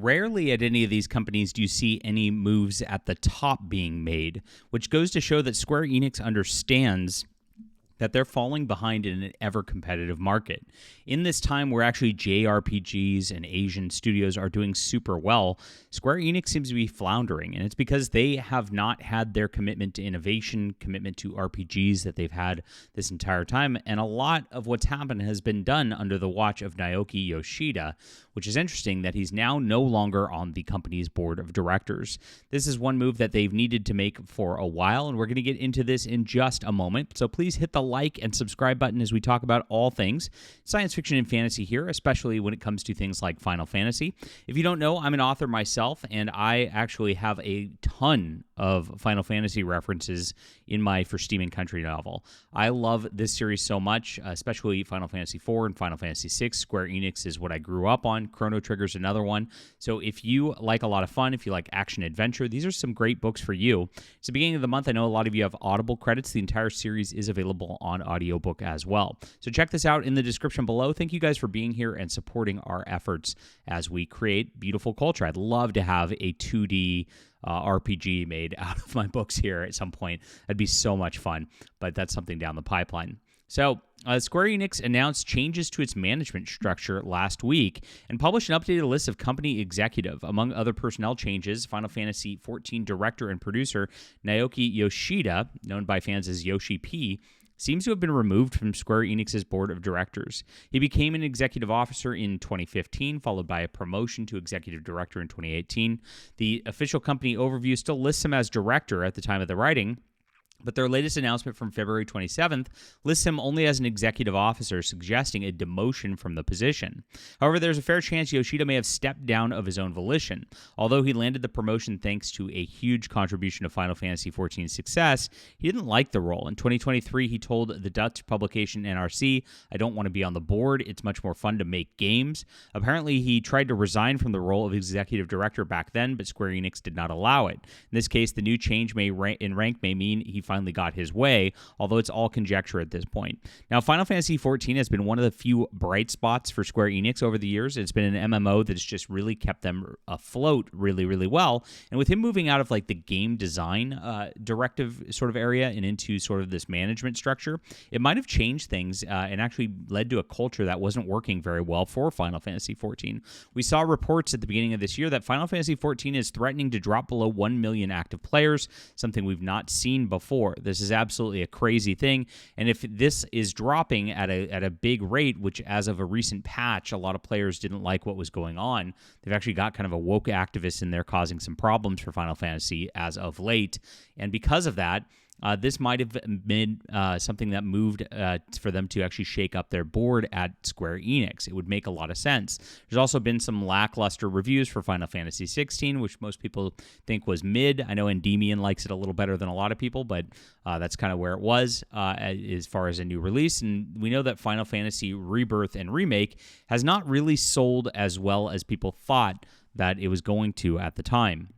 Rarely at any of these companies do you see any moves at the top being made, which goes to show that Square Enix understands that they're falling behind in an ever-competitive market. In this time where actually JRPGs and Asian studios are doing super well, Square Enix seems to be floundering, and it's because they have not had their commitment to innovation, commitment to RPGs that they've had this entire time, and a lot of what's happened has been done under the watch of Naoki Yoshida, which is interesting that he's now no longer on the company's board of directors. This is one move that they've needed to make for a while, and we're going to get into this in just a moment, so please hit the like and subscribe button as we talk about all things science fiction and fantasy here, especially when it comes to things like Final Fantasy. If you don't know, I'm an author myself, and I actually have a ton of Final Fantasy references in my For Steam and Country novel. I love this series so much, especially Final Fantasy IV and Final Fantasy VI. Square Enix is what I grew up on. Chrono Trigger's another one. So if you like a lot of fun, if you like action-adventure, these are some great books for you. It's the beginning of the month. I know a lot of you have Audible credits. The entire series is available on audiobook as well. So check this out in the description below. Thank you guys for being here and supporting our efforts as we create beautiful culture. I'd love to have a 2D RPG made out of my books here at some point. That'd be so much fun, but that's something down the pipeline. So, Square Enix announced changes to its management structure last week and published an updated list of company executive. Among other personnel changes, Final Fantasy XIV director and producer Naoki Yoshida, known by fans as Yoshi-p, seems to have been removed from Square Enix's board of directors. He became an executive officer in 2015, followed by a promotion to executive director in 2018. The official company overview still lists him as director at the time of the writing, but their latest announcement from February 27th lists him only as an executive officer, suggesting a demotion from the position. However, there's a fair chance Yoshida may have stepped down of his own volition. Although he landed the promotion thanks to a huge contribution to Final Fantasy XIV's success, he didn't like the role. In 2023, he told the Dutch publication NRC, "I don't want to be on the board. It's much more fun to make games." Apparently, he tried to resign from the role of executive director back then, but Square Enix did not allow it. In this case, the new change in rank may mean he finally got his way, although it's all conjecture at this point. Now, Final Fantasy XIV has been one of the few bright spots for Square Enix over the years. It's been an MMO that's just really kept them afloat really, really well. And with him moving out of like the game design directive sort of area and into sort of this management structure, it might have changed things and actually led to a culture that wasn't working very well for Final Fantasy XIV. We saw reports at the beginning of this year that Final Fantasy XIV is threatening to drop below 1 million active players, something we've not seen before. This is absolutely a crazy thing, and if this is dropping at a big rate, which as of a recent patch, a lot of players didn't like what was going on, they've actually got kind of a woke activist in there causing some problems for Final Fantasy as of late, and because of that, this might have been something that moved for them to actually shake up their board at Square Enix. It would make a lot of sense. There's also been some lackluster reviews for Final Fantasy XVI, which most people think was mid. I know Endymion likes it a little better than a lot of people, but that's kind of where it was as far as a new release. And we know that Final Fantasy Rebirth and Remake has not really sold as well as people thought that it was going to at the time.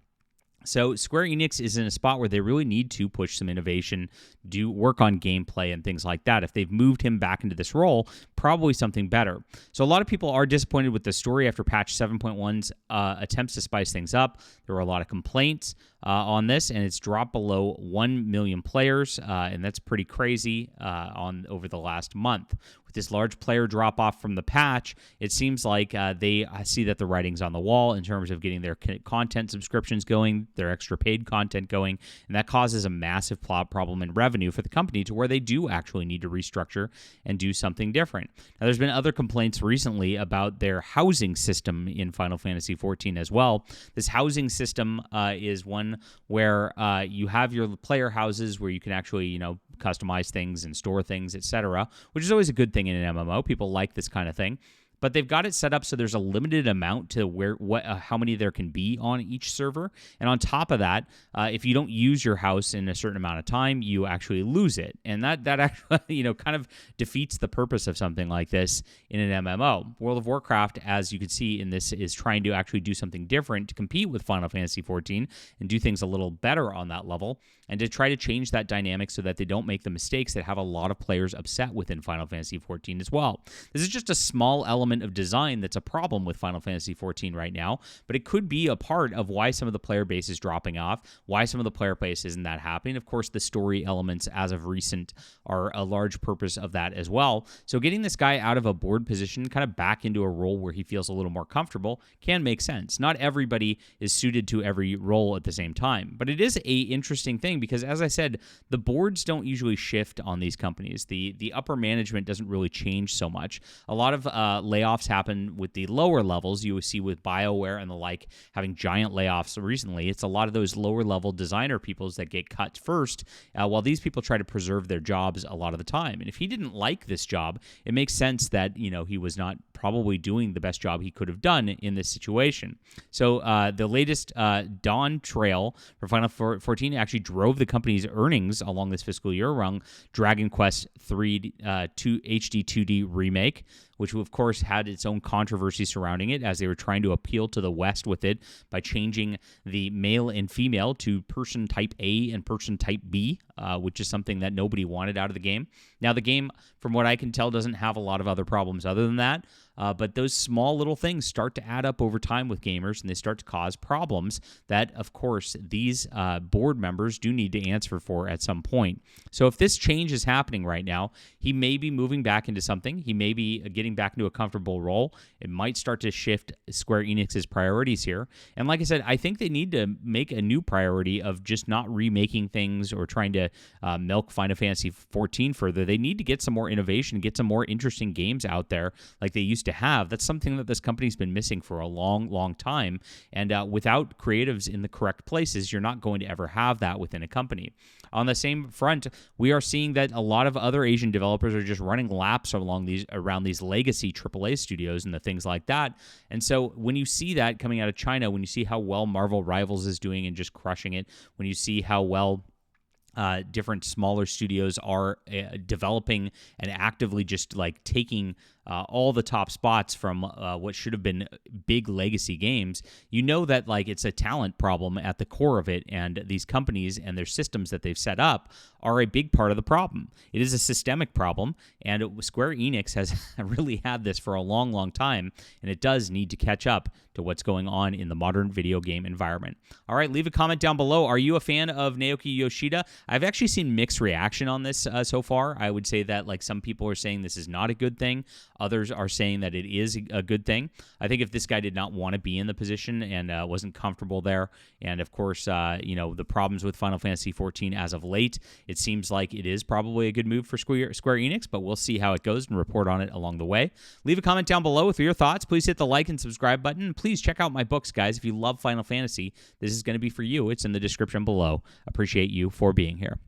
So Square Enix is in a spot where they really need to push some innovation, do work on gameplay and things like that. If they've moved him back into this role, probably something better. So a lot of people are disappointed with the story after patch 7.1's attempts to spice things up. There were a lot of complaints on this, and it's dropped below 1 million players, and that's pretty crazy over the last month. With this large player drop-off from the patch, it seems like they see that the writing's on the wall in terms of getting their content subscriptions going, their extra paid content going, and that causes a massive plot problem in revenue for the company to where they do actually need to restructure and do something different. Now, there's been other complaints recently about their housing system in Final Fantasy XIV as well. This housing system is one where you have your player houses where you can actually, customize things and store things, etc., which is always a good thing in an MMO. People like this kind of thing. But they've got it set up so there's a limited amount to how many there can be on each server. And on top of that, if you don't use your house in a certain amount of time, you actually lose it. And that actually, kind of defeats the purpose of something like this in an MMO. World of Warcraft, as you can see in this, is trying to actually do something different to compete with Final Fantasy XIV and do things a little better on that level, and to try to change that dynamic so that they don't make the mistakes that have a lot of players upset within Final Fantasy XIV as well. This is just a small element element of design that's a problem with Final Fantasy XIV right now, but it could be a part of why some of the player base is dropping off, why some of the player base isn't that happy. And of course, the story elements as of recent are a large purpose of that as well. So getting this guy out of a board position, kind of back into a role where he feels a little more comfortable, can make sense. Not everybody is suited to every role at the same time, but it is a interesting thing because, as I said, the boards don't usually shift on these companies. The upper management doesn't really change so much. A lot of layoffs happen with the lower levels. You see with BioWare and the like having giant layoffs recently. It's a lot of those lower level designer peoples that get cut first, while these people try to preserve their jobs a lot of the time. And if he didn't like this job, it makes sense that he was not probably doing the best job he could have done in this situation. So the latest Dawn Trail for Final 14 actually drove the company's earnings along this fiscal year around Dragon Quest III HD 2D remake, which of course had its own controversy surrounding it as they were trying to appeal to the West with it by changing the male and female to person type A and person type B, which is something that nobody wanted out of the game. Now, the game, from what I can tell, doesn't have a lot of other problems other than that, but those small little things start to add up over time with gamers, and they start to cause problems that, of course, these board members do need to answer for at some point. So if this change is happening right now, he may be moving back into something. He may be getting back into a comfortable role. It might start to shift Square Enix's priorities here. And like I said, I think they need to make a new priority of just not remaking things or trying to milk Final Fantasy XIV further. They need to get some more innovation, get some more interesting games out there like they used to have. That's something that this company's been missing for a long, long time. And without creatives in the correct places, you're not going to ever have that within a company. On the same front, we are seeing that a lot of other Asian developers are just running laps around these legacy AAA studios and the things like that. And so when you see that coming out of China, when you see how well Marvel Rivals is doing and just crushing it, when you see how well different smaller studios are developing and actively just like taking all the top spots from what should have been big legacy games, you know that like it's a talent problem at the core of it, and these companies and their systems that they've set up are a big part of the problem. It is a systemic problem, and Square Enix has really had this for a long, long time, and it does need to catch up to what's going on in the modern video game environment. All right, leave a comment down below. Are you a fan of Naoki Yoshida? I've actually seen mixed reaction on this so far. I would say that like some people are saying this is not a good thing. Others are saying that it is a good thing. I think if this guy did not want to be in the position and wasn't comfortable there, and of course, the problems with Final Fantasy XIV as of late, it seems like it is probably a good move for Square Enix, but we'll see how it goes and report on it along the way. Leave a comment down below with your thoughts. Please hit the like and subscribe button. Please check out my books, guys. If you love Final Fantasy, this is going to be for you. It's in the description below. Appreciate you for being here.